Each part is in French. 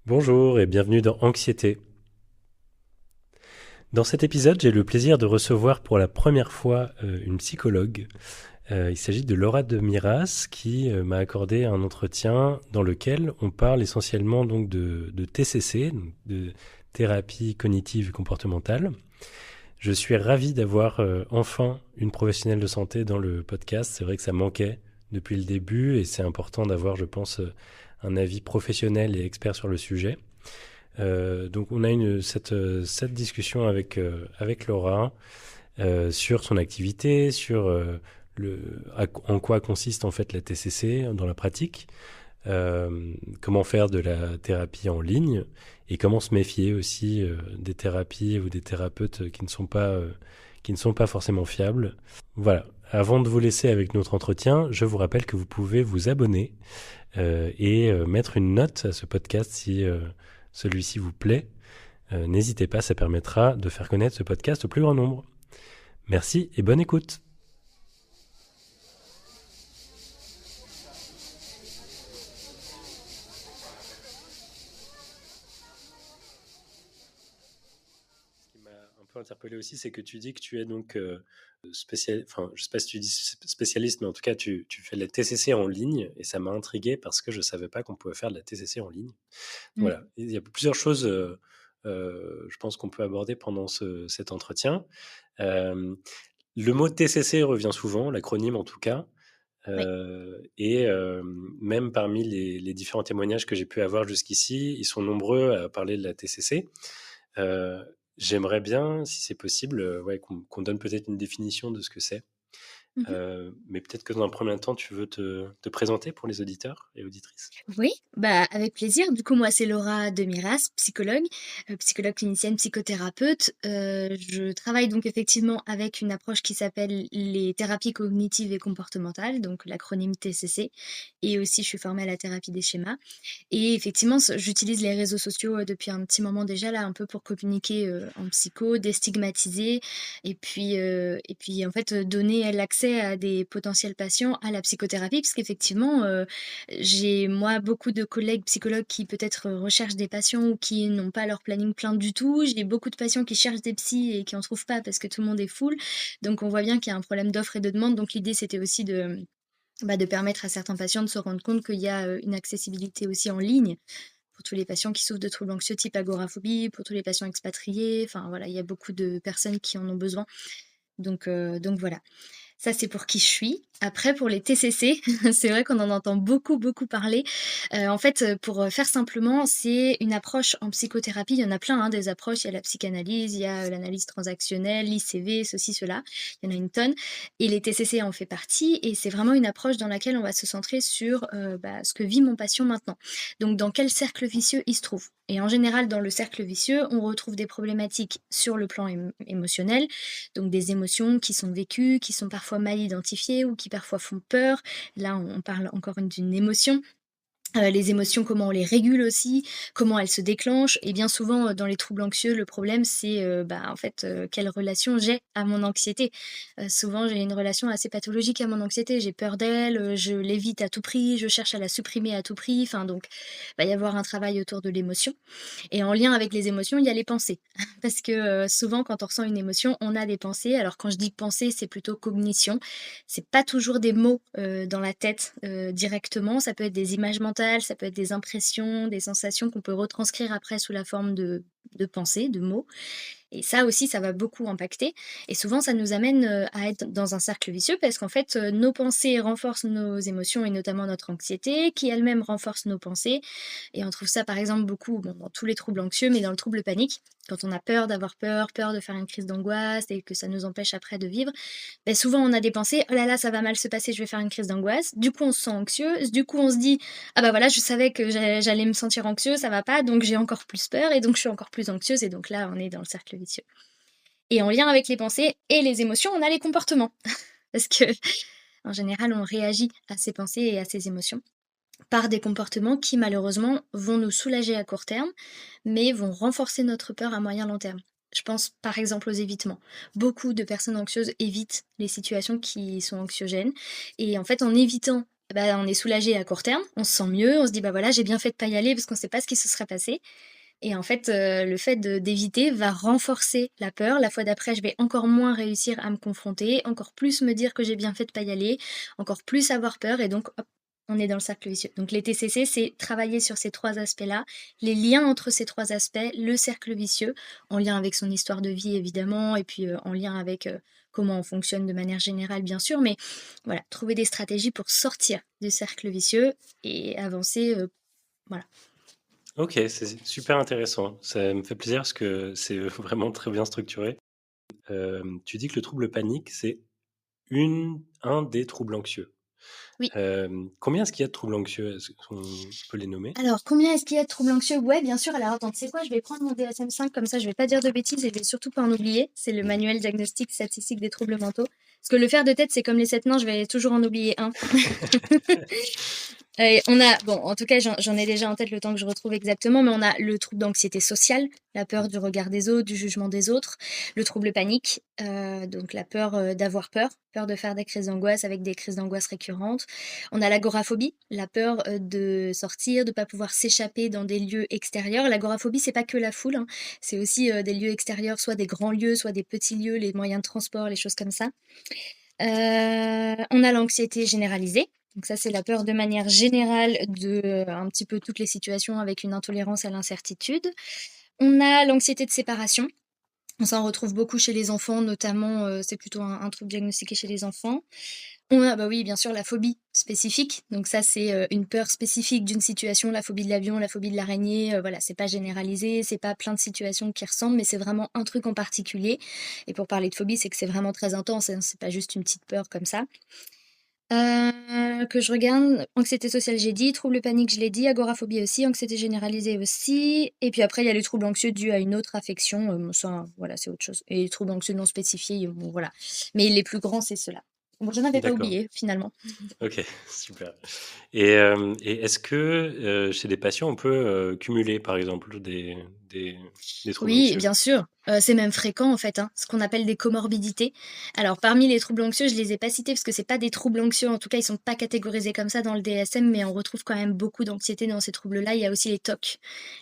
Bonjour et bienvenue dans Anxiété. Dans cet épisode, j'ai le plaisir de recevoir pour la première fois une psychologue. Il s'agit de Laura de Miras qui m'a accordé un entretien dans lequel on parle essentiellement donc de TCC, donc de thérapie cognitive et comportementale. Je suis ravi d'avoir enfin une professionnelle de santé dans le podcast. C'est vrai que ça manquait depuis le début et c'est important d'avoir, je pense, un avis professionnel et expert sur le sujet. Donc on a cette discussion avec Laura sur son activité, sur en quoi consiste en fait la TCC dans la pratique, comment faire de la thérapie en ligne et comment se méfier aussi des thérapies ou des thérapeutes qui ne sont pas forcément fiables. Voilà. Avant de vous laisser avec notre entretien, je vous rappelle que vous pouvez vous abonner et mettre une note à ce podcast si celui-ci vous plaît. N'hésitez pas, ça permettra de faire connaître ce podcast au plus grand nombre. Merci et bonne écoute. Ce qui m'a un peu interpellé aussi, c'est que tu dis que tu es donc enfin, je sais pas si tu dis spécialiste, mais en tout cas, tu fais de la TCC en ligne, et ça m'a intrigué parce que je savais pas qu'on pouvait faire de la TCC en ligne. Mmh. Voilà, il y a plusieurs choses, je pense qu'on peut aborder pendant cet entretien. Euh, le mot TCC revient souvent, l'acronyme en tout cas. Oui. Et même parmi les différents témoignages que j'ai pu avoir jusqu'ici, ils sont nombreux à parler de la TCC. Euh, J'aimerais bien, si c'est possible, ouais, qu'on donne peut-être une définition de ce que c'est. Mmh. Mais peut-être que dans un premier temps, tu veux te présenter pour les auditeurs et auditrices. Oui, bah, avec plaisir. Du coup, moi, c'est Laura Demiras, psychologue, psychologue clinicienne, psychothérapeute. Je travaille donc effectivement avec une approche qui s'appelle les thérapies cognitives et comportementales, donc l'acronyme TCC, et aussi je suis formée à la thérapie des schémas. Et effectivement, j'utilise les réseaux sociaux depuis un petit moment déjà, là, un peu pour communiquer en psycho, déstigmatiser, et puis en fait, donner l'accès à des potentiels patients à la psychothérapie, parce qu'effectivement, j'ai moi beaucoup de collègues psychologues qui peut-être recherchent des patients ou qui n'ont pas leur planning plein du tout. J'ai beaucoup de patients qui cherchent des psys et qui en trouvent pas parce que tout le monde est full. Donc on voit bien qu'il y a un problème d'offre et de demande. Donc l'idée, c'était aussi de permettre à certains patients de se rendre compte qu'il y a une accessibilité aussi en ligne pour tous les patients qui souffrent de troubles anxieux type agoraphobie, pour tous les patients expatriés. Enfin voilà, il y a beaucoup de personnes qui en ont besoin. Donc voilà. Ça, c'est pour qui je suis. Après, pour les TCC, c'est vrai qu'on en entend beaucoup, beaucoup parler. En fait, pour faire simplement, c'est une approche en psychothérapie. Il y en a plein, hein, des approches. Il y a la psychanalyse, il y a l'analyse transactionnelle, l'ICV, ceci, cela. Il y en a une tonne. Et les TCC en fait partie. Et c'est vraiment une approche dans laquelle on va se centrer sur ce que vit mon patient maintenant. Donc, dans quel cercle vicieux il se trouve. Et en général, dans le cercle vicieux, on retrouve des problématiques sur le plan émotionnel, donc des émotions qui sont vécues, qui sont parfois mal identifiées ou qui parfois font peur. Là, on parle encore d'une émotion. Les émotions, comment on les régule aussi, comment elles se déclenchent et bien souvent, dans les troubles anxieux, le problème c'est, en fait, quelle relation j'ai à mon anxiété. Souvent j'ai une relation assez pathologique à mon anxiété. J'ai peur d'elle, je l'évite à tout prix, je cherche à la supprimer à tout prix. Enfin donc, il va y avoir un travail autour de l'émotion. Et en lien avec les émotions, il y a les pensées. Parce que souvent, quand on ressent une émotion, on a des pensées. Alors, quand je dis pensée, c'est plutôt cognition. C'est pas toujours des mots dans la tête directement. Ça peut être des images mentales, ça peut être des impressions, des sensations qu'on peut retranscrire après sous la forme de pensées, de mots. Et ça aussi, ça va beaucoup impacter et souvent ça nous amène, à être dans un cercle vicieux parce qu'en fait, nos pensées renforcent nos émotions et notamment notre anxiété qui elle-même renforce nos pensées et on trouve ça par exemple beaucoup, bon, dans tous les troubles anxieux, mais dans le trouble panique, quand on a peur d'avoir peur, peur de faire une crise d'angoisse et que ça nous empêche après de vivre, beh, souvent on a des pensées: «Oh là là, ça va mal se passer, je vais faire une crise d'angoisse». Du coup, on se sent anxieux, du coup on se dit: «Ah bah voilà, je savais que j'allais me sentir anxieux, ça va pas, donc j'ai encore plus peur et donc je suis encore plus anxieuse» et donc là, on est dans le cercle vicieux. Et en lien avec les pensées et les émotions, on a les comportements. Parce que en général, on réagit à ces pensées et à ces émotions par des comportements qui malheureusement vont nous soulager à court terme, mais vont renforcer notre peur à moyen long terme. Je pense par exemple aux évitements. Beaucoup de personnes anxieuses évitent les situations qui sont anxiogènes et en fait en évitant bah, on est soulagé à court terme, on se sent mieux, on se dit: «Bah, voilà, j'ai bien fait de pas y aller parce qu'on sait pas ce qui se serait passé». Et en fait, le fait d'éviter va renforcer la peur. La fois d'après, je vais encore moins réussir à me confronter, encore plus me dire que j'ai bien fait de pas y aller, encore plus avoir peur et donc hop, on est dans le cercle vicieux. Donc les TCC, c'est travailler sur ces 3 aspects-là, les liens entre ces 3 aspects, le cercle vicieux, en lien avec son histoire de vie évidemment et puis, en lien avec, comment on fonctionne de manière générale bien sûr, mais voilà, trouver des stratégies pour sortir du cercle vicieux et avancer, voilà. Ok, c'est super intéressant. Ça me fait plaisir parce que c'est vraiment très bien structuré. Tu dis que le trouble panique, c'est un des troubles anxieux. Oui. Combien est-ce qu'il y a de troubles anxieux? Est-ce qu'on peut les nommer? Alors, combien est-ce qu'il y a de troubles anxieux? Ouais, bien sûr. Alors, attends, tu sais quoi? Je vais prendre mon DSM-5, comme ça, je vais pas dire de bêtises et je vais surtout pas en oublier. C'est le manuel diagnostic statistique des troubles mentaux. Parce que le faire de tête, c'est comme les 7 nains, je vais toujours en oublier un. On a, bon, en tout cas, j'en ai déjà en tête le temps que je retrouve exactement, mais on a le trouble d'anxiété sociale, la peur du regard des autres, du jugement des autres, le trouble panique, donc la peur d'avoir peur, peur de faire des crises d'angoisse avec des crises d'angoisse récurrentes. On a l'agoraphobie, la peur de sortir, de pas pouvoir s'échapper dans des lieux extérieurs. L'agoraphobie, c'est pas que la foule, hein, c'est aussi des lieux extérieurs, soit des grands lieux, soit des petits lieux, les moyens de transport, les choses comme ça. On a l'anxiété généralisée. Donc ça, c'est la peur de manière générale de, un petit peu toutes les situations avec une intolérance à l'incertitude. On a l'anxiété de séparation. On s'en retrouve beaucoup chez les enfants, notamment, c'est plutôt un trouble diagnostiqué chez les enfants. On a, bah oui, bien sûr, la phobie spécifique. Donc ça, c'est, une peur spécifique d'une situation, la phobie de l'avion, la phobie de l'araignée, voilà, c'est pas généralisé, c'est pas plein de situations qui ressemblent, mais c'est vraiment un truc en particulier. Et pour parler de phobie, c'est que c'est vraiment très intense, hein, c'est pas juste une petite peur comme ça. Que je regarde, anxiété sociale, j'ai dit, trouble panique, je l'ai dit, agoraphobie aussi, anxiété généralisée aussi, et puis après, il y a les troubles anxieux dus à une autre affection, ça, voilà, c'est autre chose. Et les troubles anxieux non spécifiés, bon, voilà. Mais les plus grands, c'est ceux-là. Bon, j'en avais pas D'accord. oublié, finalement. Ok, super. Et est-ce que chez des patients, on peut cumuler, par exemple, des troubles Oui, anxieux? bien sûr, c'est même fréquent en fait, hein, ce qu'on appelle des comorbidités. Alors parmi les troubles anxieux, je les ai pas cités parce que c'est pas des troubles anxieux, en tout cas ils sont pas catégorisés comme ça dans le DSM, mais on retrouve quand même beaucoup d'anxiété dans ces troubles-là. Il y a aussi les TOC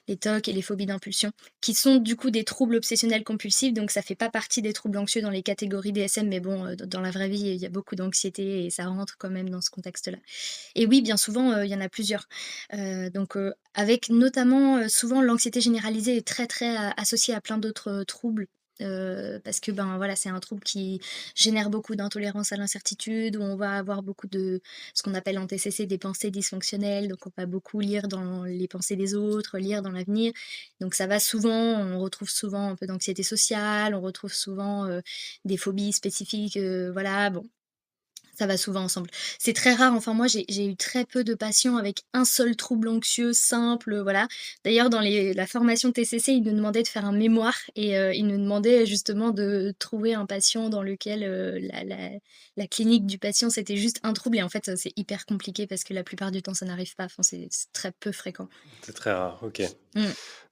et les phobies d'impulsion, qui sont du coup des troubles obsessionnels compulsifs, donc ça fait pas partie des troubles anxieux dans les catégories DSM, mais bon, dans la vraie vie, il y a beaucoup d'anxiété et ça rentre quand même dans ce contexte-là. Et oui, bien souvent, il y en a plusieurs. Donc avec notamment, souvent l'anxiété généralisée est très, très associée à plein d'autres, troubles, parce que, ben, voilà, c'est un trouble qui génère beaucoup d'intolérance à l'incertitude, où on va avoir beaucoup de ce qu'on appelle en TCC des pensées dysfonctionnelles, donc on va beaucoup lire dans les pensées des autres, lire dans l'avenir. Donc ça va souvent on retrouve souvent un peu d'anxiété sociale, on retrouve souvent, des phobies spécifiques, voilà, bon, ça va souvent ensemble. C'est très rare, enfin moi j'ai eu très peu de patients avec un seul trouble anxieux simple, voilà. D'ailleurs dans la formation TCC, ils nous demandaient de faire un mémoire et ils nous demandaient justement de trouver un patient dans lequel, la clinique du patient, c'était juste un trouble et en fait, c'est hyper compliqué parce que la plupart du temps, ça n'arrive pas, enfin c'est très peu fréquent. C'est très rare, ok. Mmh.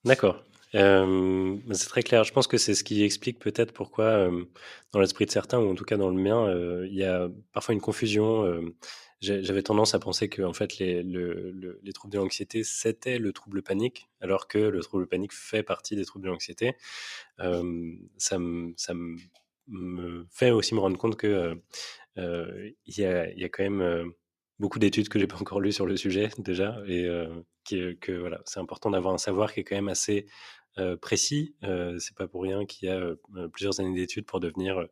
D'accord. Bah, c'est très clair. Je pense que c'est ce qui explique peut-être pourquoi, dans l'esprit de certains, ou en tout cas dans le mien, il y a parfois une confusion. J'avais tendance à penser que en fait, les troubles de l'anxiété, c'était le trouble panique, alors que le trouble panique fait partie des troubles de l'anxiété. Ça me fait aussi me rendre compte que il y a quand même beaucoup d'études que j'ai pas encore lues sur le sujet déjà, et que voilà, c'est important d'avoir un savoir qui est quand même assez précis. C'est pas pour rien qu'il y a plusieurs années d'études pour devenir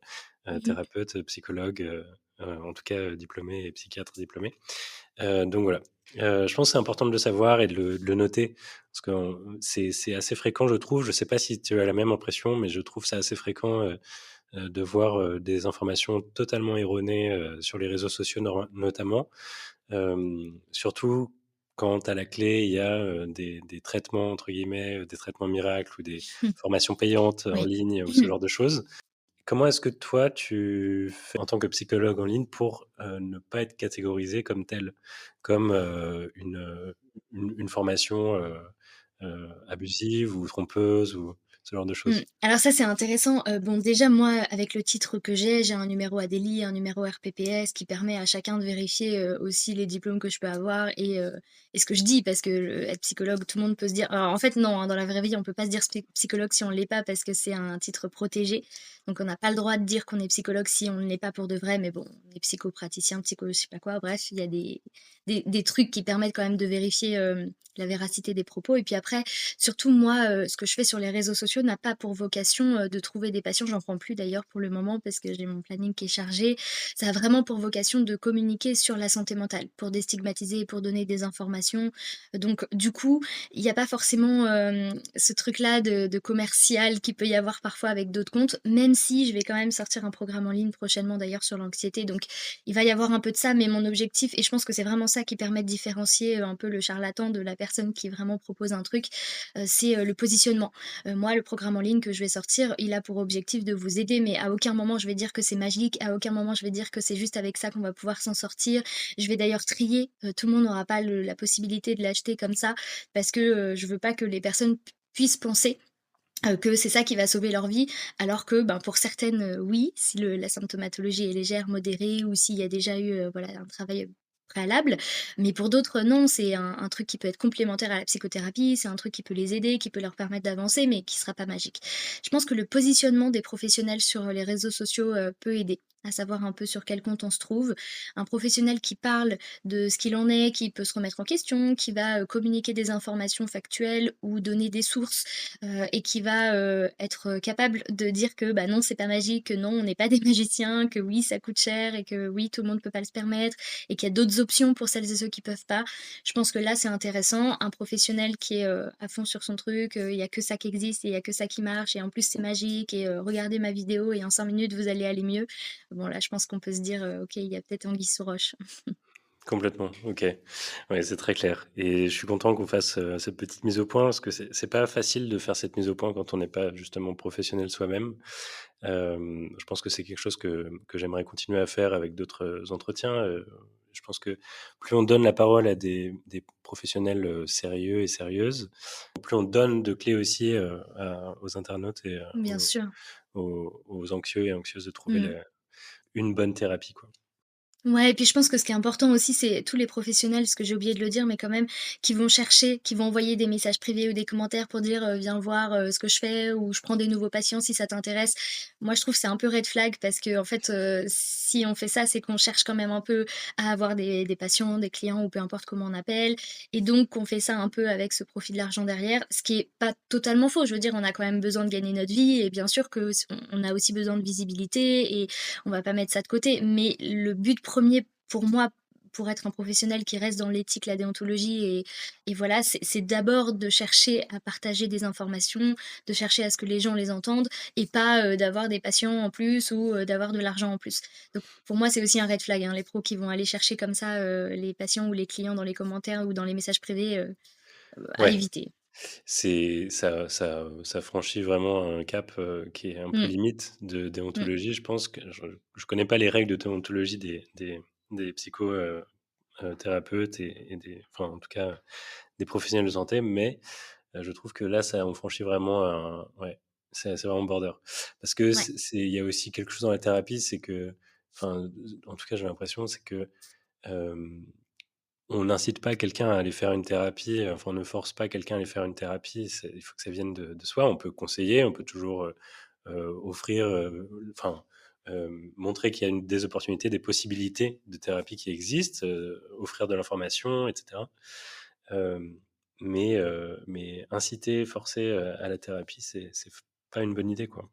Mmh. thérapeute, psychologue, en tout cas diplômé, et psychiatre diplômé. Donc voilà. Je pense que c'est important de le savoir et de le noter, parce que c'est assez fréquent, je trouve. Je sais pas si tu as la même impression, mais je trouve ça assez fréquent de voir des informations totalement erronées sur les réseaux sociaux notamment. Surtout quand à la clé, il y a des traitements, entre guillemets, des traitements miracles ou des formations payantes en Oui. ligne ou ce genre de choses. Comment est-ce que toi, tu fais en tant que psychologue en ligne pour ne pas être catégorisé comme tel, comme une formation abusive ou trompeuse ou ce genre de Mmh. choses. Alors ça, c'est intéressant. Bon, déjà, moi, avec le titre que j'ai un numéro ADELI, un numéro RPPS qui permet à chacun de vérifier, aussi les diplômes que je peux avoir et ce que je dis parce que être psychologue, tout le monde peut se dire alors en fait non, hein, dans la vraie vie, on peut pas se dire psychologue si on l'est pas parce que c'est un titre protégé. Donc on n'a pas le droit de dire qu'on est psychologue si on ne l'est pas pour de vrai, mais bon, on est psychopraticien, psycho je sais pas quoi, bref, il y a des trucs qui permettent quand même de vérifier, la véracité des propos et puis après, surtout moi, ce que je fais sur les réseaux sociaux n'a pas pour vocation, de trouver des patients. J'en prends plus d'ailleurs pour le moment parce que j'ai mon planning qui est chargé. Ça a vraiment pour vocation de communiquer sur la santé mentale, pour déstigmatiser et pour donner des informations. Donc du coup, il y a pas forcément, ce truc-là de commercial qu'il peut y avoir parfois avec d'autres comptes, même si je vais quand même sortir un programme en ligne prochainement d'ailleurs sur l'anxiété. Donc il va y avoir un peu de ça, mais mon objectif et je pense que c'est vraiment ça qui permet de différencier, un peu le charlatan de la personne qui vraiment propose un truc, c'est, le positionnement. Moi, le programme en ligne que je vais sortir, il a pour objectif de vous aider, mais à aucun moment je vais dire que c'est magique, à aucun moment je vais dire que c'est juste avec ça qu'on va pouvoir s'en sortir. Je vais d'ailleurs trier, tout le monde n'aura pas la possibilité de l'acheter comme ça, parce que je veux pas que les personnes puissent penser que c'est ça qui va sauver leur vie, alors que, ben, pour certaines, oui, si la symptomatologie est légère, modérée ou s'il y a déjà eu, voilà, un travail, préalable. Mais pour d'autres, non, c'est un truc qui peut être complémentaire à la psychothérapie, c'est un truc qui peut les aider, qui peut leur permettre d'avancer, mais qui sera pas magique. Je pense que le positionnement des professionnels sur, les réseaux sociaux, peut aider à savoir un peu sur quel compte on se trouve. Un professionnel qui parle de ce qu'il en est, qui peut se remettre en question, qui va, communiquer des informations factuelles ou donner des sources et qui va être capable de dire que bah non, c'est pas magique, que non, on n'est pas des magiciens, que oui, ça coûte cher et que oui, tout le monde peut pas se permettre et qu'il y a d'autres options pour celles et ceux qui peuvent pas. Je pense que là, c'est intéressant. Un professionnel qui est à fond sur son truc, il y a que ça qui existe et il y a que ça qui marche et en plus c'est magique et regardez ma vidéo et en 5 minutes vous allez aller mieux. Bon là, je pense qu'on peut se dire ok, il y a peut-être anguille sous roche. Complètement, OK. Ouais, c'est très clair et je suis content qu'on fasse, cette petite mise au point parce que c'est pas facile de faire cette mise au point quand on n'est pas justement professionnel soi-même. Je pense que c'est quelque chose que j'aimerais continuer à faire avec d'autres, entretiens, je pense que plus on donne la parole à des professionnels, sérieux et sérieuses, plus on donne de clés aussi, aux internautes et Bien sûr. aux anxieux et anxieuses de trouver Mm. une bonne thérapie, quoi. Ouais et puis je pense que ce qui est important aussi, c'est tous les professionnels, ce que j'ai oublié de le dire, mais quand même, qui vont chercher, qui vont envoyer des messages privés ou des commentaires pour dire, «Viens voir, ce que je fais» ou «Je prends des nouveaux patients si ça t'intéresse». Moi, je trouve que c'est un peu red flag parce qu'en fait, si on fait ça, c'est qu'on cherche quand même un peu à avoir des patients, des clients ou peu importe comment on appelle et donc on fait ça un peu avec ce profit de l'argent derrière, ce qui est pas totalement faux. Je veux dire, on a quand même besoin de gagner notre vie et bien sûr que on a aussi besoin de visibilité et on va pas mettre ça de côté. Mais le but premier pour moi, pour être un professionnel qui reste dans l'éthique, la déontologie et voilà, c'est d'abord de chercher à partager des informations, de chercher à ce que les gens les entendent et pas, d'avoir des patients en plus ou, d'avoir de l'argent en plus. Donc pour moi, c'est aussi un red flag, hein, les pros qui vont aller chercher comme ça, les patients ou les clients dans les commentaires ou dans les messages privés, à Ouais. éviter. Ça franchit vraiment un cap, qui est un peu Mmh, limite de mmh. déontologie. Je pense que je connais pas les règles de déontologie des psycho, thérapeutes et des enfin, en tout cas, des professionnels de santé, mais je trouve que là, ça on franchit vraiment un ouais, c'est vraiment border. Parce que Ouais. il y a aussi quelque chose dans la thérapie, c'est que enfin, en tout cas, j'ai l'impression, c'est que, hem on n'incite pas quelqu'un à aller faire une thérapie, enfin, on ne force pas quelqu'un à aller faire une thérapie, il faut que ça vienne de soi. On peut conseiller, on peut toujours, offrir, enfin, montrer qu'il y a des opportunités, des possibilités de thérapie qui existent, offrir de l'information et cetera. Hem, mais inciter, forcer, à la thérapie, c'est pas une bonne idée, quoi.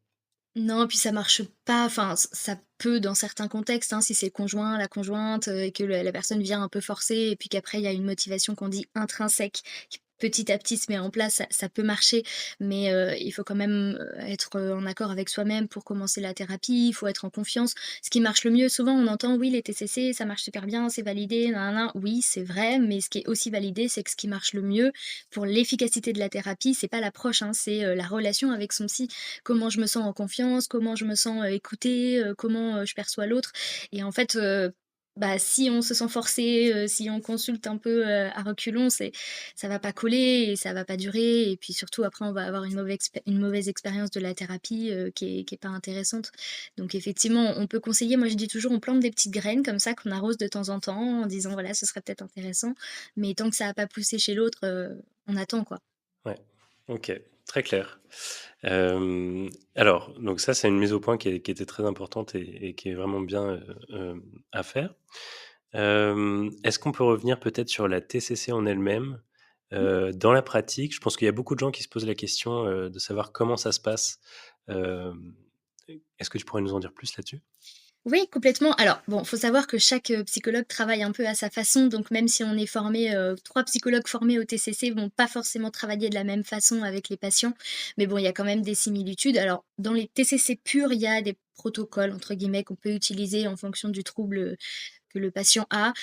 Non, puis ça marche pas, enfin, ça peut dans certains contextes, hein, si c'est le conjoint, la conjointe, et que la personne vient un peu forcer et puis qu'après il y a une motivation qu'on dit intrinsèque, qui petit à petit se met en place, ça peut marcher. Mais, il faut quand même, être, en accord avec soi-même pour commencer la thérapie, il faut être en confiance. Ce qui marche le mieux souvent on entend: «Oui, les TCC, ça marche super bien, c'est validé, nin nin nin». Oui, c'est vrai, mais ce qui est aussi validé, c'est que ce qui marche le mieux pour l'efficacité de la thérapie, c'est pas l'approche, hein, c'est, la relation avec son psy. Comment je me sens en confiance, comment je me sens, écoutée, comment, je perçois l'autre et en fait, bah, si on se sent forcé, si on consulte un peu, à reculons, ça va pas coller et ça va pas durer et puis surtout après on va avoir une mauvaise expérience de la thérapie, qui est pas intéressante. Donc effectivement, on peut conseiller, moi je dis toujours, on plante des petites graines comme ça qu'on arrose de temps en temps en disant: «Voilà, ce serait peut-être intéressant», mais tant que ça a pas poussé chez l'autre, on attend quoi. Ouais, OK, très clair. Alors donc ça, c'est une mise au point qui était très importante et qui est vraiment bien, à faire. Est-ce qu'on peut revenir peut-être sur la TCC en elle-même? Dans la pratique, je pense qu'il y a beaucoup de gens qui se posent la question, de savoir comment ça se passe. Hem, Est-ce que tu pourrais nous en dire plus là-dessus? Oui, complètement. Alors bon, faut savoir que chaque, psychologue travaille un peu à sa façon, donc même si on est formé, 3 psychologues formés au TCC vont pas forcément travailler de la même façon avec les patients. Mais bon, il y a quand même des similitudes. Alors dans les TCC purs, il y a des «protocoles» entre guillemets qu'on peut utiliser en fonction du trouble, que le patient a.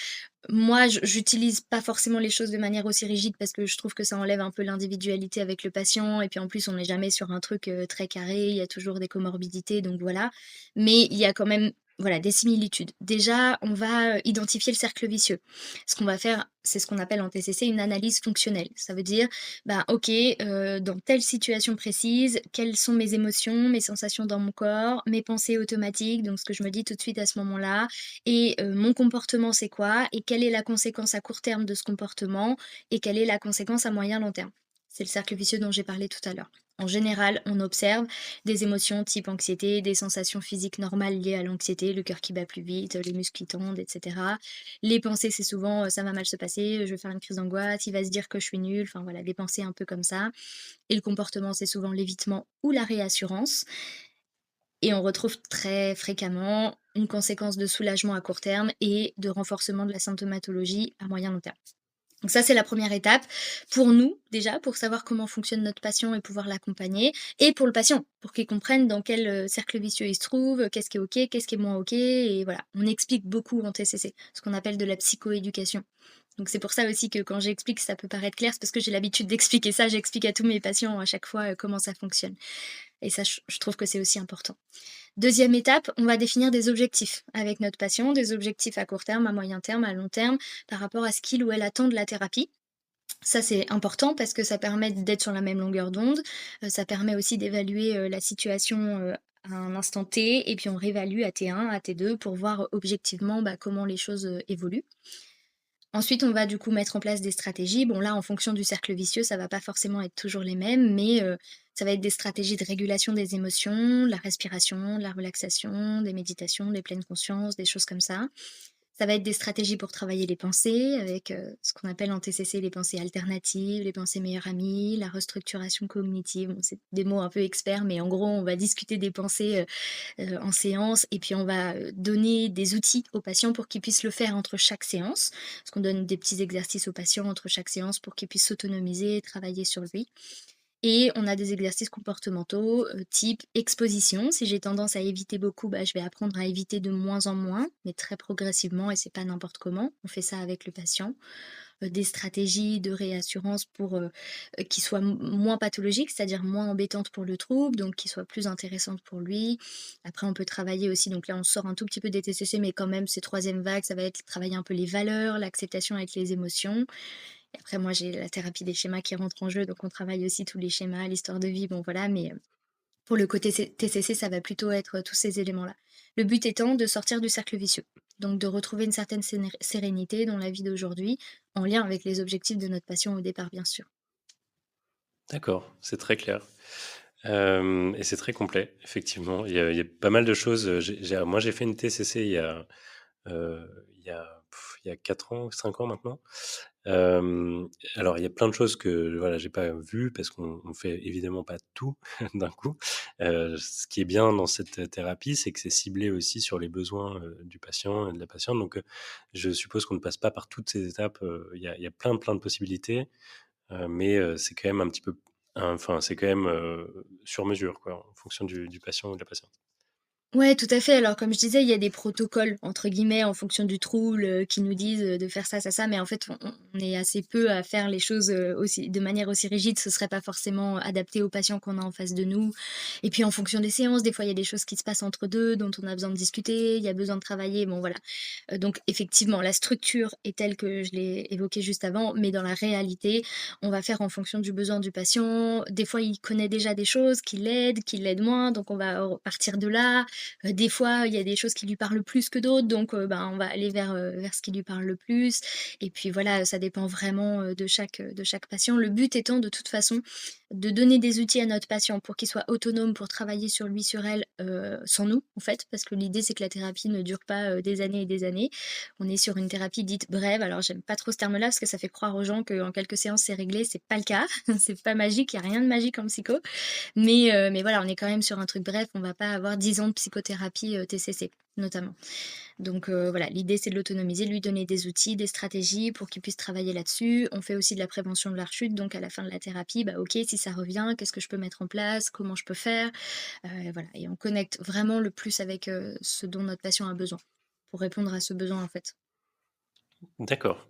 Moi, j'utilise pas forcément les choses de manière aussi rigide parce que je trouve que ça enlève un peu l'individualité avec le patient et puis en plus on n'est jamais sur un truc, très carré, il y a toujours des comorbidités donc voilà. Mais il y a quand même, voilà, des similitudes. Déjà, on va, identifier le cercle vicieux. Ce qu'on va faire, c'est ce qu'on appelle en TCC une analyse fonctionnelle. Ça veut dire, bah, OK, dans telle situation précise, quelles sont mes émotions, mes sensations dans mon corps, mes pensées automatiques, donc ce que je me dis tout de suite à ce moment-là, et mon comportement, c'est quoi? Et quelle est la conséquence à court terme de ce comportement? Et quelle est la conséquence à moyen long terme? C'est le cercle vicieux dont j'ai parlé tout à l'heure. En général, on observe des émotions type anxiété, des sensations physiques normales liées à l'anxiété, le cœur qui bat plus vite, les muscles qui tendent, et cetera. Les pensées, c'est souvent, «Ça va mal se passer, je vais faire une crise d'angoisse, il va se dire que je suis nulle», enfin voilà, des pensées un peu comme ça. Et le comportement, c'est souvent l'évitement ou la réassurance. Et on retrouve très fréquemment une conséquence de soulagement à court terme et de renforcement de la symptomatologie à moyen long terme. Donc ça, c'est la première étape pour nous, déjà, pour savoir comment fonctionne notre patient et pouvoir l'accompagner, et pour le patient, pour qu'il comprenne dans quel, cercle vicieux il se trouve, qu'est-ce qui est OK, qu'est-ce qui est moins OK et voilà. On explique beaucoup en TCC, ce qu'on appelle de la psychoéducation. Donc c'est pour ça aussi que quand j'explique, ça peut paraître clair, c'est parce que j'ai l'habitude d'expliquer ça, j'explique à tous mes patients à chaque fois, comment ça fonctionne et ça, je trouve que c'est aussi important. Deuxième étape, on va définir des objectifs avec notre patient, des objectifs à court terme, à moyen terme, à long terme, par rapport à ce qu'il ou elle attend de la thérapie. Ça, c'est important parce que ça permet d'être sur la même longueur d'onde. Ça permet aussi d'évaluer, la situation, à un instant T et puis on réévalue à T1, à T2 pour voir objectivement, bah, comment les choses, évoluent. Ensuite, on va du coup mettre en place des stratégies. Bon là, en fonction du cercle vicieux, ça va pas forcément être toujours les mêmes, mais ça va être des stratégies de régulation des émotions, la respiration, la relaxation, des méditations, des pleines consciences, des choses comme ça. Ça va être des stratégies pour travailler les pensées avec, ce qu'on appelle en TCC les pensées alternatives, les pensées meilleures amies, la restructuration cognitive. Bon, c'est des mots un peu experts, mais en gros, on va discuter des pensées, en séance et puis on va, donner des outils aux patients pour qu'ils puissent le faire entre chaque séance. Parce qu'on donne des petits exercices aux patients entre chaque séance pour qu'ils puissent s'autonomiser et travailler sur lui. Et on a des exercices comportementaux, type exposition. Si j'ai tendance à éviter beaucoup, bah, je vais apprendre à éviter de moins en moins, mais très progressivement et c'est pas n'importe comment. On fait ça avec le patient. Des stratégies de réassurance pour, qui soient moins pathologiques, c'est-à-dire moins embêtantes pour le trouble, donc qui soient plus intéressantes pour lui. Après on peut travailler aussi, donc là on sort un tout petit peu des TCC, mais quand même c'est troisième vague, ça va être travailler un peu les valeurs, l'acceptation avec les émotions. Et après moi j'ai la thérapie des schémas qui rentre en jeu, donc on travaille aussi tous les schémas, l'histoire de vie, bon voilà, mais, pour le côté TCC, ça va plutôt être, tous ces éléments-là. Le but étant de sortir du cercle vicieux, donc de retrouver une certaine sérénité dans la vie d'aujourd'hui, en lien avec les objectifs de notre patient au départ, bien sûr. D'accord, c'est très clair. Et c'est très complet, effectivement. Il y a pas mal de choses, moi, j'ai fait une TCC il y a 4 ans, 5 ans maintenant. Hem, alors il y a plein de choses que, voilà, j'ai pas vues parce qu'on fait évidemment pas tout d'un coup. Ce qui est bien dans cette thérapie, c'est que c'est ciblé aussi sur les besoins, du patient et de la patiente. Donc, je suppose qu'on ne passe pas par toutes ces étapes, il y a plein de possibilités. Mais c'est quand même un petit peu enfin, c'est quand même, sur mesure, quoi, en fonction du patient ou de la patiente. Ouais, tout à fait. Alors, comme je disais, il y a des protocoles, entre guillemets, en fonction du trouble, qui nous disent, de faire ça, mais en fait, on est assez peu à faire les choses, aussi de manière aussi rigide. Ce serait pas forcément adapté aux patients qu'on a en face de nous. Et puis, en fonction des séances, des fois, il y a des choses qui se passent entre 2 dont on a besoin de discuter, il y a besoin de travailler, bon, voilà. Donc effectivement, la structure est telle que je l'ai évoquée juste avant, mais dans la réalité, on va faire en fonction du besoin du patient. Des fois, il connaît déjà des choses qui l'aident moins, donc on va partir de là. Des fois, il y a des choses qui lui parlent plus que d'autres, donc ben, on va aller vers ce qui lui parle le plus. Et puis voilà, ça dépend vraiment, de chaque patient. Le but étant de toute façon de donner des outils à notre patient pour qu'il soit autonome pour travailler sur lui, sur elle, sans nous, en fait. Parce que l'idée, c'est que la thérapie ne dure pas, des années et des années. On est sur une thérapie dite brève. Alors j'aime pas trop ce terme-là parce que ça fait croire aux gens qu'en quelques séances, c'est réglé. C'est pas le cas. C'est pas magique, il y a rien de magique en psycho. Mais voilà, on est quand même sur un truc bref. On va pas avoir 10 ans de psychothérapie, TCC, notamment. Donc voilà, l'idée c'est de l'autonomiser, de lui donner des outils, des stratégies pour qu'il puisse travailler là-dessus. On fait aussi de la prévention de la rechute, donc à la fin de la thérapie, bah ok, si ça revient, qu'est-ce que je peux mettre en place, comment je peux faire, voilà. Et on connecte vraiment le plus avec ce dont notre patient a besoin, pour répondre à ce besoin en fait. D'accord.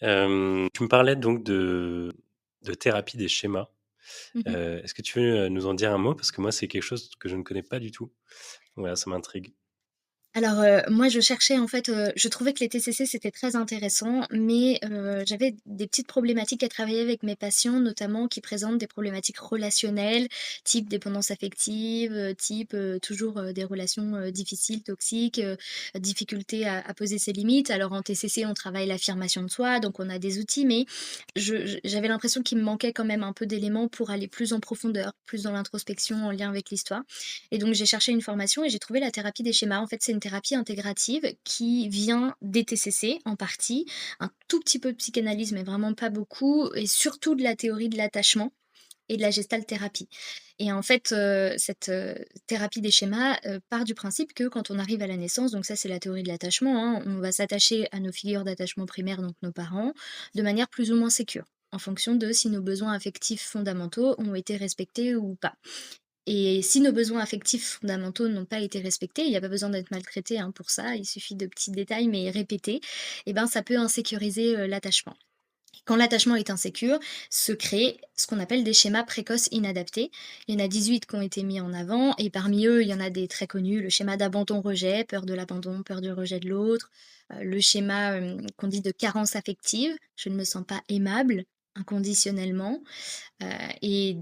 Tu me parlais donc de thérapie des schémas. Mhm. Est-ce que tu veux nous en dire un mot? Parce que moi, c'est quelque chose que je ne connais pas du tout. Voilà, ça m'intrigue. Alors, moi je cherchais en fait, je trouvais que les TCC c'était très intéressant, mais j'avais des petites problématiques à travailler avec mes patients, notamment qui présentent des problématiques relationnelles, type dépendance affective, type, toujours, des relations, difficiles, toxiques, difficulté à poser ses limites. Alors en TCC, on travaille l'affirmation de soi, donc on a des outils, mais j'avais l'impression qu'il me manquait quand même un peu d'éléments pour aller plus en profondeur, plus dans l'introspection en lien avec l'histoire. Et donc j'ai cherché une formation et j'ai trouvé la thérapie des schémas. En fait, c'est une thérapie intégrative qui vient des TCC en partie, un tout petit peu de psychanalyse, mais vraiment pas beaucoup, et surtout de la théorie de l'attachement et de la gestalt thérapie. Et en fait, cette thérapie des schémas part du principe que quand on arrive à la naissance, donc ça c'est la théorie de l'attachement, hein, on va s'attacher à nos figures d'attachement primaires, donc nos parents, de manière plus ou moins sécure, en fonction de si nos besoins affectifs fondamentaux ont été respectés ou pas. Et si nos besoins affectifs fondamentaux n'ont pas été respectés, il n'y a pas besoin d'être maltraité, hein, pour ça, il suffit de petits détails, mais répétés, et ben, ça peut insécuriser l'attachement. Quand l'attachement est insécure, se créent ce qu'on appelle des schémas précoces inadaptés. Il y en a 18 qui ont été mis en avant, et parmi eux, il y en a des très connus, le schéma d'abandon-rejet, peur de l'abandon, peur du rejet de l'autre, le schéma qu'on dit de carence affective, je ne me sens pas aimable inconditionnellement, et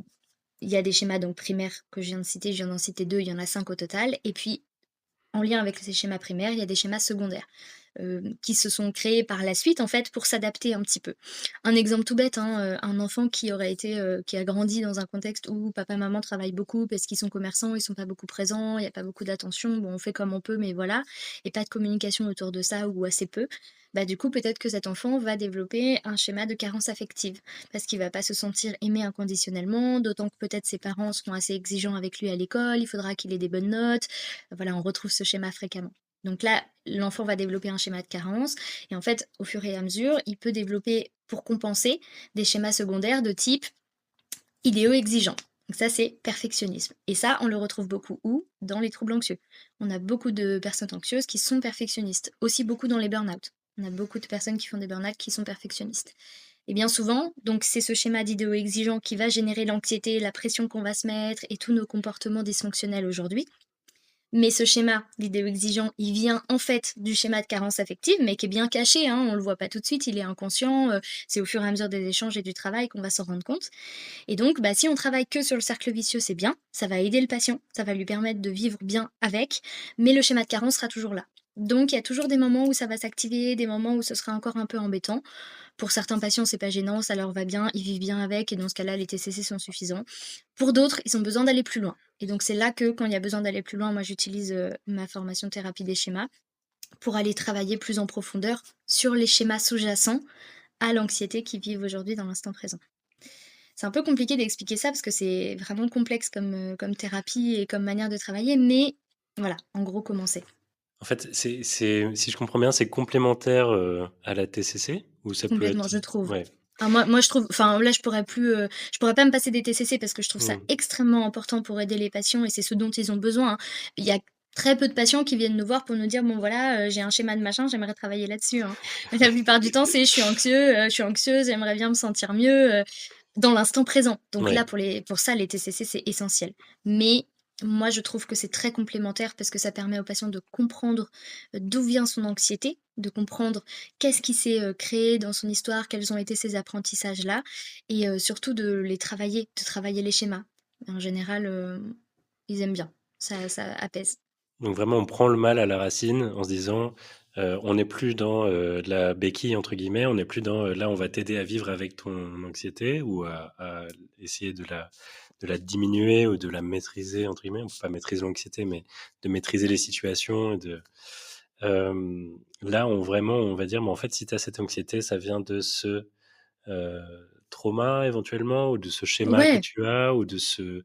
il y a des schémas donc primaires que je viens de citer, je viens d'en citer 2, il y en a 5 au total. Et puis, en lien avec ces schémas primaires, il y a des schémas secondaires qui se sont créés par la suite en fait pour s'adapter un petit peu. Un exemple tout bête, hein, un enfant qui aurait été, qui a grandi dans un contexte où papa maman travaillent beaucoup parce qu'ils sont commerçants, ils sont pas beaucoup présents, il y a pas beaucoup d'attention, bon on fait comme on peut mais voilà, et pas de communication autour de ça ou assez peu. Bah du coup peut-être que cet enfant va développer un schéma de carence affective parce qu'il va pas se sentir aimé inconditionnellement, d'autant que peut-être ses parents seront assez exigeants avec lui à l'école, il faudra qu'il ait des bonnes notes. Voilà, on retrouve ce schéma fréquemment. Donc là, l'enfant va développer un schéma de carence et en fait, au fur et à mesure, il peut développer, pour compenser, des schémas secondaires de type idéaux exigeants. Donc ça, c'est perfectionnisme. Et ça, on le retrouve beaucoup où? Dans les troubles anxieux. On a beaucoup de personnes anxieuses qui sont perfectionnistes, aussi beaucoup dans les burn-out. On a beaucoup de personnes qui font des burn-out qui sont perfectionnistes. Et bien souvent, donc c'est ce schéma d'idéaux exigeants qui va générer l'anxiété, la pression qu'on va se mettre et tous nos comportements dysfonctionnels aujourd'hui. Mais ce schéma d'idéaux exigeant, il vient en fait du schéma de carence affective, mais qui est bien caché, hein, on le voit pas tout de suite, il est inconscient, c'est au fur et à mesure des échanges et du travail qu'on va s'en rendre compte. Et donc, bah, si on travaille que sur le cercle vicieux, c'est bien, ça va aider le patient, ça va lui permettre de vivre bien avec, mais le schéma de carence sera toujours là. Donc, il y a toujours des moments où ça va s'activer, des moments où ce sera encore un peu embêtant. Pour certains patients, c'est pas gênant, ça leur va bien, ils vivent bien avec, et dans ce cas-là, les TCC sont suffisants. Pour d'autres, ils ont besoin d'aller plus loin. Et donc, c'est là que, quand il y a besoin d'aller plus loin, moi, j'utilise ma formation thérapie des schémas pour aller travailler plus en profondeur sur les schémas sous-jacents à l'anxiété qu'ils vivent aujourd'hui dans l'instant présent. C'est un peu compliqué d'expliquer ça parce que c'est vraiment complexe comme thérapie et comme manière de travailler, mais voilà, en gros, comment c'est. En fait, si je comprends bien, c'est complémentaire à la TCC ou ça peut Complètement, être... je trouve. Ouais. Ah, moi, je trouve, enfin, là, je pourrais pas me passer des TCC parce que je trouve ça Hmm. extrêmement important pour aider les patients et c'est ce dont ils ont besoin, hein. Il y a très peu de patients qui viennent nous voir pour nous dire: «Bon voilà, j'ai un schéma de machin, j'aimerais travailler là-dessus», hein. La plupart du temps, c'est: «Je suis anxieux, je suis anxieuse, j'aimerais bien me sentir mieux», dans l'instant présent. Donc là, Ouais. pour ça, les TCC, c'est essentiel. Mais moi, je trouve que c'est très complémentaire parce que ça permet aux patients de comprendre, d'où vient son anxiété, de comprendre qu'est-ce qui s'est, créé dans son histoire, quels ont été ces apprentissages-là et surtout de travailler les schémas. En général, ils aiment bien, ça apaise. Donc vraiment, on prend le mal à la racine en se disant, on n'est plus dans, de la «béquille» entre guillemets, on n'est plus dans, là, on va t'aider à vivre avec ton anxiété ou à essayer de la diminuer ou de la «maîtriser» entre guillemets. On peut pas maîtriser l'anxiété, mais de maîtriser les situations et de là, on va dire: «Mais en fait, si tu as cette anxiété, ça vient de ce, heu, trauma éventuellement ou de ce schéma que Ouais. tu as ou de ce».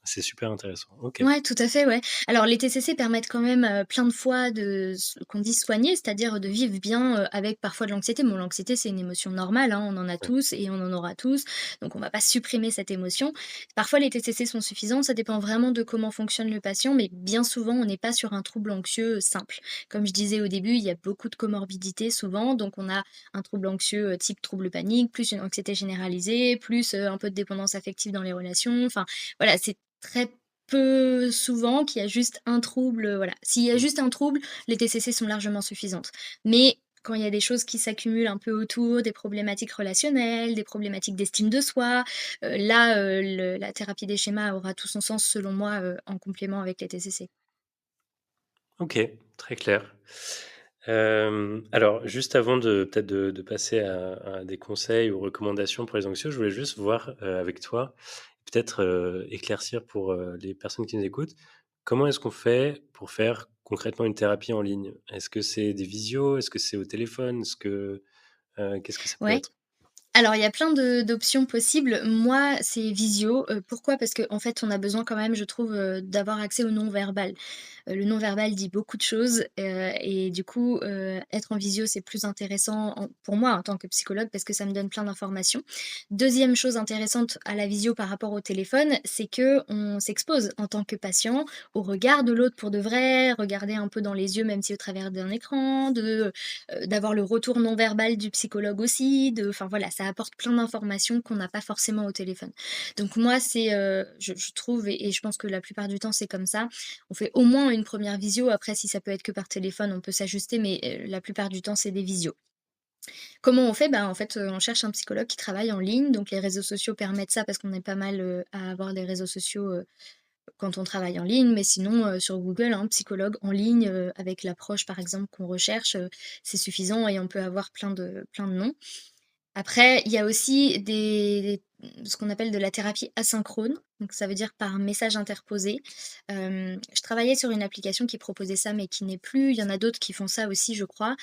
C'est super intéressant. OK. Ouais, tout à fait, ouais. Alors les TCC permettent quand même, plein de fois de s qu'on dit soigner, c'est-à-dire de vivre bien, avec parfois de l'anxiété. Bon, l'anxiété, c'est une émotion normale, hein, on en a Ouais. tous et on en aura tous, donc on va pas supprimer cette émotion. Parfois les TCC sont suffisants, ça dépend vraiment de comment fonctionne le patient, mais bien souvent, on n'est pas sur un trouble anxieux, simple. Comme je disais au début, il y a beaucoup de comorbidités souvent, donc on a un trouble anxieux, type trouble panique, plus une anxiété généralisée, plus, un peu de dépendance affective dans les relations, enfin voilà, c'est très peu souvent qu'il y a juste un trouble, voilà. S'il y a Mmh. juste un trouble, les TCC sont largement suffisantes. Mais quand il y a des choses qui s'accumulent un peu autour, des problématiques relationnelles, des problématiques d'estime de soi, là, le la thérapie des schémas aura tout son sens selon moi, en complément avec les TCC. OK, très clair. Alors juste avant de peut-être de passer à des conseils ou recommandations pour les anxieux, je voulais juste voir, avec toi, peut-être, éclaircir pour, les personnes qui nous écoutent. Comment est-ce qu'on fait pour faire concrètement une thérapie en ligne? Est-ce que c'est des visios? Est-ce que c'est au téléphone? Qu'est-ce que ça peut Ouais. être? Alors, il y a plein de d'options possibles. Moi, c'est visio. Pourquoi? Parce qu'en fait, on a besoin quand même, je trouve, d'avoir accès au non-verbal. Le non-verbal dit beaucoup de choses, et du coup, être en visio, c'est plus intéressant pour moi en tant que psychologue parce que ça me donne plein d'informations. Deuxième chose intéressante à la visio par rapport au téléphone, c'est que on s'expose en tant que patient au regard de l'autre pour de vrai, regarder un peu dans les yeux même si au travers d'un écran, d'avoir le retour non-verbal du psychologue aussi, enfin voilà, ça apporte plein d'informations qu'on n'a pas forcément au téléphone. Donc moi, je trouve et je pense que la plupart du temps, c'est comme ça. On fait au moins une première visio. Après, si ça peut être que par téléphone, on peut s'ajuster, mais la plupart du temps, c'est des visios. Comment on fait? Ben, en fait, on cherche un psychologue qui travaille en ligne, donc les réseaux sociaux permettent ça parce qu'on est pas mal, à avoir des réseaux sociaux, quand on travaille en ligne, mais sinon, sur Google, hein, psychologue en ligne, avec l'approche, par exemple, qu'on recherche, c'est suffisant et on peut avoir plein de noms. Après, il y a aussi ce qu'on appelle de la thérapie asynchrone, donc ça veut dire par message interposé. Je travaillais sur une application qui proposait ça, mais qui n'est plus. Il y en a d'autres qui font ça aussi, je crois.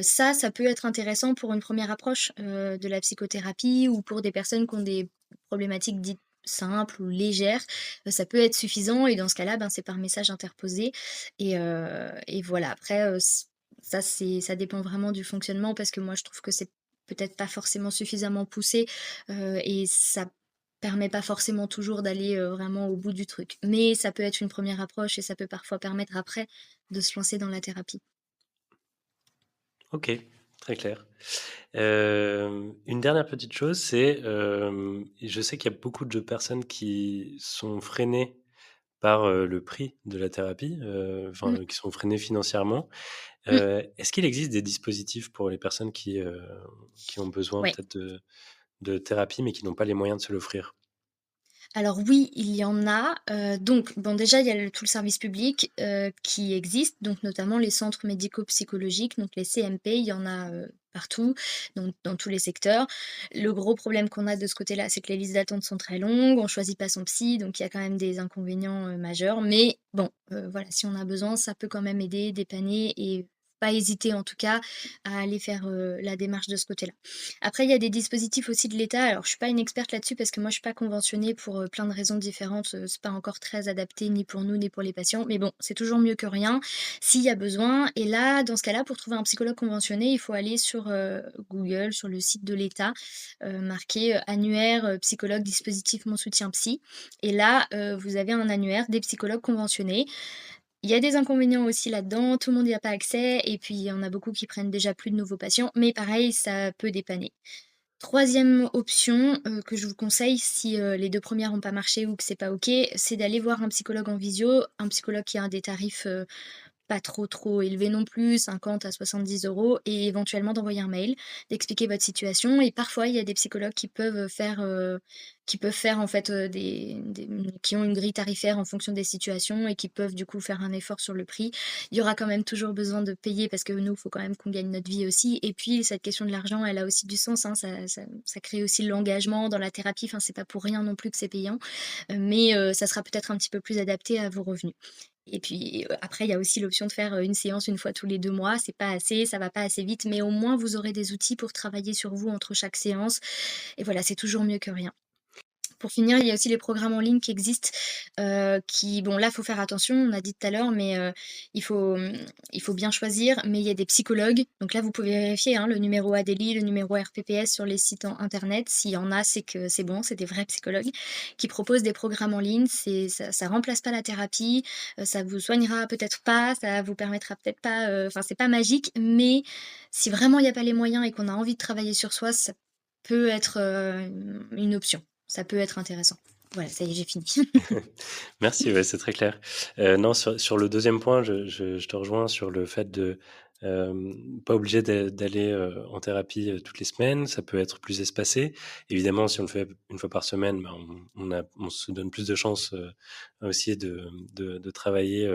Ça peut être intéressant pour une première approche, de la psychothérapie ou pour des personnes qui ont des problématiques dites simples ou légères. Ça peut être suffisant et dans ce cas-là, ben, c'est par message interposé et voilà. Après, ça dépend vraiment du fonctionnement parce que moi, je trouve que c'est peut-être pas forcément suffisamment poussé, et ça permet pas forcément toujours d'aller, vraiment au bout du truc. Mais ça peut être une première approche et ça peut parfois permettre après de se lancer dans la thérapie. OK, très clair. Une dernière petite chose, c'est, je sais qu'il y a beaucoup de personnes qui sont freinées par, le prix de la thérapie, Mmh, enfin, qui sont freinées financièrement. mmh, Est-ce qu'il existe des dispositifs pour les personnes qui ont besoin ouais. peut-être de thérapie, mais qui n'ont pas les moyens de se l'offrir? Alors oui, il y en a, donc bon déjà il y a tout le service public, qui existe, donc notamment les centres médico-psychologiques, donc les CMP, il y en a, partout, donc dans tous les secteurs. Le gros problème qu'on a de ce côté-là, c'est que les listes d'attente sont très longues, on choisit pas son psy, donc il y a quand même des inconvénients, majeurs, mais bon, voilà, si on a besoin, ça peut quand même aider, dépanner et pas hésiter en tout cas à aller faire, la démarche de ce côté-là. Après, il y a des dispositifs aussi de l'État. Alors, je suis pas une experte là-dessus parce que moi, je suis pas conventionnée pour plein de raisons différentes. C'est pas encore très adapté ni pour nous ni pour les patients. Mais bon, c'est toujours mieux que rien s'il y a besoin. Et là, dans ce cas-là, pour trouver un psychologue conventionné, il faut aller sur Google, sur le site de l'État, marqué annuaire psychologue dispositif mon soutien psy. Et là, vous avez un annuaire des psychologues conventionnés. Il y a des inconvénients aussi là-dedans, tout le monde n'y a pas accès et puis il y en a beaucoup qui prennent déjà plus de nouveaux patients, mais pareil, ça peut dépanner. Troisième option, que je vous conseille si, les 2 premières ont pas marché ou que c'est pas OK, c'est d'aller voir un psychologue en visio, un psychologue qui a des tarifs, pas trop élevés non plus, 50 à 70 euros, et éventuellement d'envoyer un mail, d'expliquer votre situation. Et parfois, il y a des psychologues qui peuvent faire en fait, qui ont une grille tarifaire en fonction des situations et qui peuvent du coup faire un effort sur le prix. Il y aura quand même toujours besoin de payer parce que nous, il faut quand même qu'on gagne notre vie aussi. Et puis cette question de l'argent, elle a aussi du sens, hein, ça crée aussi de l'engagement dans la thérapie, enfin, c'est pas pour rien non plus que c'est payant, mais ça sera peut-être un petit peu plus adapté à vos revenus. Et puis, après, il y a aussi l'option de faire, une séance une fois tous les 2 mois. C'est pas assez, ça va pas assez vite, mais au moins vous aurez des outils pour travailler sur vous entre chaque séance et voilà, c'est toujours mieux que rien. Pour finir, il y a aussi les programmes en ligne qui existent, qui bon là, faut faire attention, on a dit tout à l'heure, mais il faut, il faut bien choisir. Mais il y a des psychologues, donc là, vous pouvez vérifier, hein, le numéro ADELI, le numéro RPPS sur les sites en internet. S'il y en a, c'est que c'est bon, c'est des vrais psychologues qui proposent des programmes en ligne. Ça remplace pas la thérapie, ça vous soignera peut-être pas, ça vous permettra peut-être pas, enfin, c'est pas magique, mais si vraiment il y a pas les moyens et qu'on a envie de travailler sur soi, ça peut être, une option. Ça peut être intéressant. Voilà, ça y est, j'ai fini. Merci, ouais, c'est très clair. Non, sur le deuxième point, je te rejoins sur le fait de, pas obligé d'aller, en thérapie, toutes les semaines. Ça peut être plus espacé. Évidemment, si on le fait une fois par semaine, ben, on se donne plus de chances, aussi de travailler,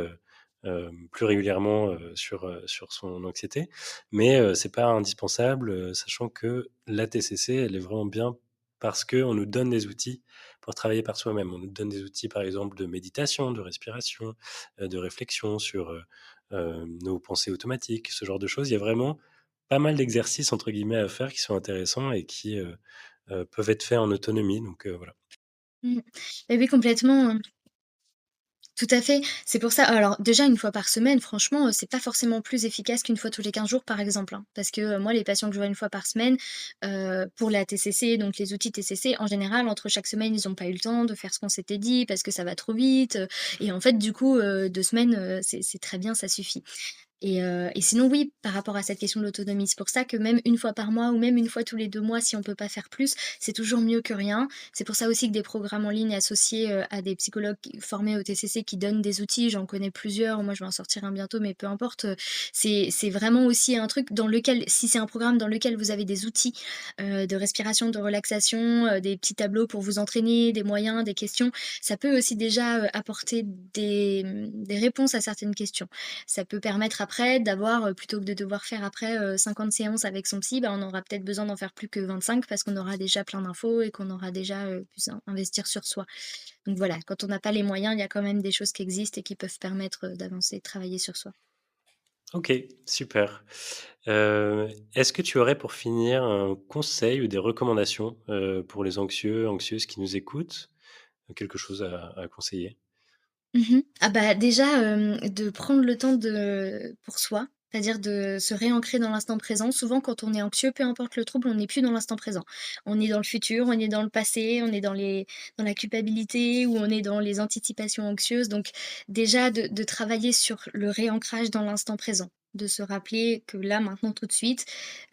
plus régulièrement, sur son anxiété. Mais, c'est pas indispensable, sachant que la TCC, elle est vraiment bien parce qu'on nous donne des outils pour travailler par soi-même. On nous donne des outils, par exemple, de méditation, de respiration, de réflexion sur nos pensées automatiques, ce genre de choses. Il y a vraiment pas mal d'exercices, entre guillemets, à faire qui sont intéressants et qui peuvent être faits en autonomie. Donc voilà. Mmh. Mais oui, complètement, hein. Tout à fait. C'est pour ça alors déjà une fois par semaine, franchement, c'est pas forcément plus efficace qu'une fois tous les 15 jours, par exemple, hein. Parce que, moi, les patients que je vois une fois par semaine, pour la TCC, donc les outils TCC, en général, entre chaque semaine, ils ont pas eu le temps de faire ce qu'on s'était dit parce que ça va trop vite, et en fait, du coup, 2 semaines, c'est très bien, ça suffit. Et sinon, oui, par rapport à cette question de l'autonomie, c'est pour ça que même une fois par mois ou même une fois tous les 2 mois, si on peut pas faire plus, c'est toujours mieux que rien. C'est pour ça aussi que des programmes en ligne associés, à des psychologues formés au TCC qui donnent des outils, j'en connais plusieurs, moi je vais en sortir un bientôt, mais peu importe, c'est vraiment aussi un truc dans lequel si c'est un programme dans lequel vous avez des outils, de respiration, de relaxation, des petits tableaux pour vous entraîner, des moyens, des questions, ça peut aussi déjà, apporter des réponses à certaines questions. Ça peut permettre après d'avoir, plutôt que de devoir faire après, 50 séances avec son psy, bah, on aura peut-être besoin d'en faire plus que 25 parce qu'on aura déjà plein d'infos et qu'on aura déjà, pu investir sur soi. Donc voilà, quand on n'a pas les moyens, il y a quand même des choses qui existent et qui peuvent permettre, d'avancer, de travailler sur soi. Ok, super. Est-ce que tu aurais pour finir un conseil ou des recommandations pour les anxieux, anxieuses qui nous écoutent? Quelque chose à conseiller? Mmh. Ah bah, déjà, de prendre le temps pour soi, c'est-à-dire de se réancrer dans l'instant présent. Souvent, quand on est anxieux, peu importe le trouble, on n'est plus dans l'instant présent. On est dans le futur, on est dans le passé, on est dans la culpabilité ou on est dans les anticipations anxieuses. Donc déjà de travailler sur le réancrage dans l'instant présent, de se rappeler que là, maintenant, tout de suite,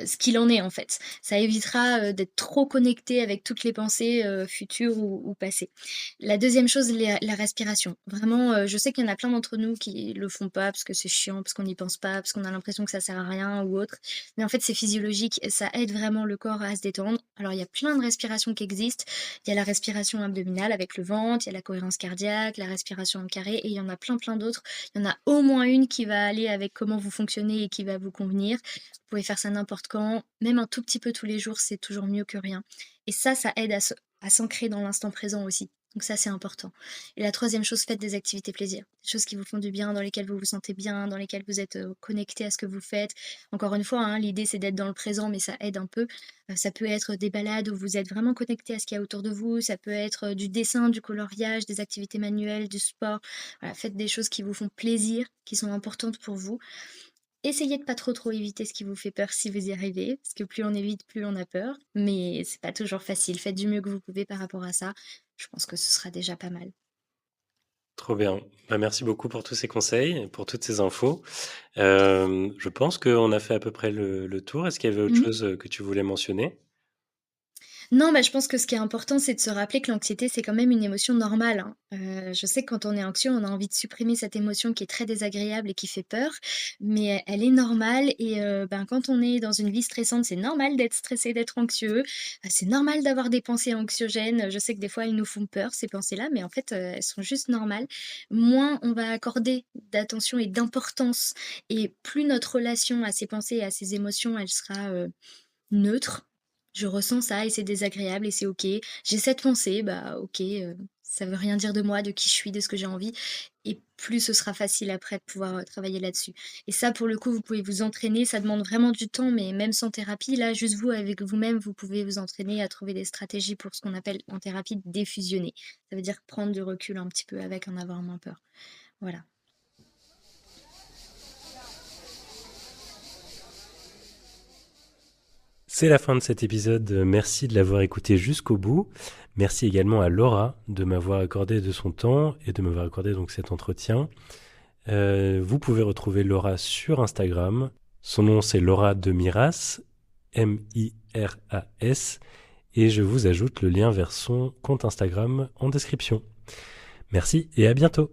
ce qu'il en est, en fait. Ça évitera, d'être trop connecté avec toutes les pensées, futures ou passées. La deuxième chose, la respiration. Vraiment, je sais qu'il y en a plein d'entre nous qui le font pas parce que c'est chiant, parce qu'on n'y pense pas, parce qu'on a l'impression que ça sert à rien ou autre. Mais en fait, c'est physiologique et ça aide vraiment le corps à se détendre. Alors, il y a plein de respirations qui existent. Il y a la respiration abdominale avec le ventre, il y a la cohérence cardiaque, la respiration en carré et il y en a plein d'autres. Il y en a au moins une qui va aller avec comment vous fonctionnez et qui va vous convenir. Vous pouvez faire ça n'importe quand, même un tout petit peu tous les jours, c'est toujours mieux que rien. Et ça aide à s'ancrer dans l'instant présent aussi. Donc ça, c'est important. Et la troisième chose, faites des activités plaisir. Des choses qui vous font du bien, dans lesquelles vous vous sentez bien, dans lesquelles vous êtes connecté à ce que vous faites. Encore une fois, hein, l'idée, c'est d'être dans le présent, mais ça aide un peu. Ça peut être des balades où vous êtes vraiment connecté à ce qu'il y a autour de vous. Ça peut être du dessin, du coloriage, des activités manuelles, du sport. Voilà, faites des choses qui vous font plaisir, qui sont importantes pour vous. Essayez de pas trop éviter ce qui vous fait peur si vous y arrivez, parce que plus on évite, plus on a peur, mais c'est pas toujours facile. Faites du mieux que vous pouvez par rapport à ça. Je pense que ce sera déjà pas mal. Trop bien. Bah, merci beaucoup pour tous ces conseils et pour toutes ces infos. Je pense qu'on a fait à peu près le tour. Est-ce qu'il y avait autre Mmh. chose que tu voulais mentionner? Non, bah, je pense que ce qui est important, c'est de se rappeler que l'anxiété, c'est quand même une émotion normale, hein. Je sais que quand on est anxieux, on a envie de supprimer cette émotion qui est très désagréable et qui fait peur, mais elle est normale et ben, quand on est dans une vie stressante, c'est normal d'être stressé, d'être anxieux. C'est normal d'avoir des pensées anxiogènes. Je sais que des fois, elles nous font peur, ces pensées-là, mais en fait, elles sont juste normales. Moins on va accorder d'attention et d'importance et plus notre relation à ces pensées et à ces émotions, elle sera, neutre. Je ressens ça et c'est désagréable et c'est OK. J'ai cette pensée, bah, OK, ça veut rien dire de moi, de qui je suis, de ce que j'ai envie et plus ce sera facile après de pouvoir, travailler là-dessus et ça, pour le coup, vous pouvez vous entraîner. Ça demande vraiment du temps, mais même sans thérapie, là, juste vous, avec vous-même, vous pouvez vous entraîner à trouver des stratégies pour ce qu'on appelle en thérapie défusionner. Ça veut dire prendre du recul un petit peu avec, en avoir moins peur. Voilà. C'est la fin de cet épisode. Merci de l'avoir écouté jusqu'au bout. Merci également à Laura de m'avoir accordé de son temps et de m'avoir accordé donc cet entretien. Vous pouvez retrouver Laura sur Instagram. Son nom c'est Laura de Miras, Miras, et je vous ajoute le lien vers son compte Instagram en description. Merci et à bientôt.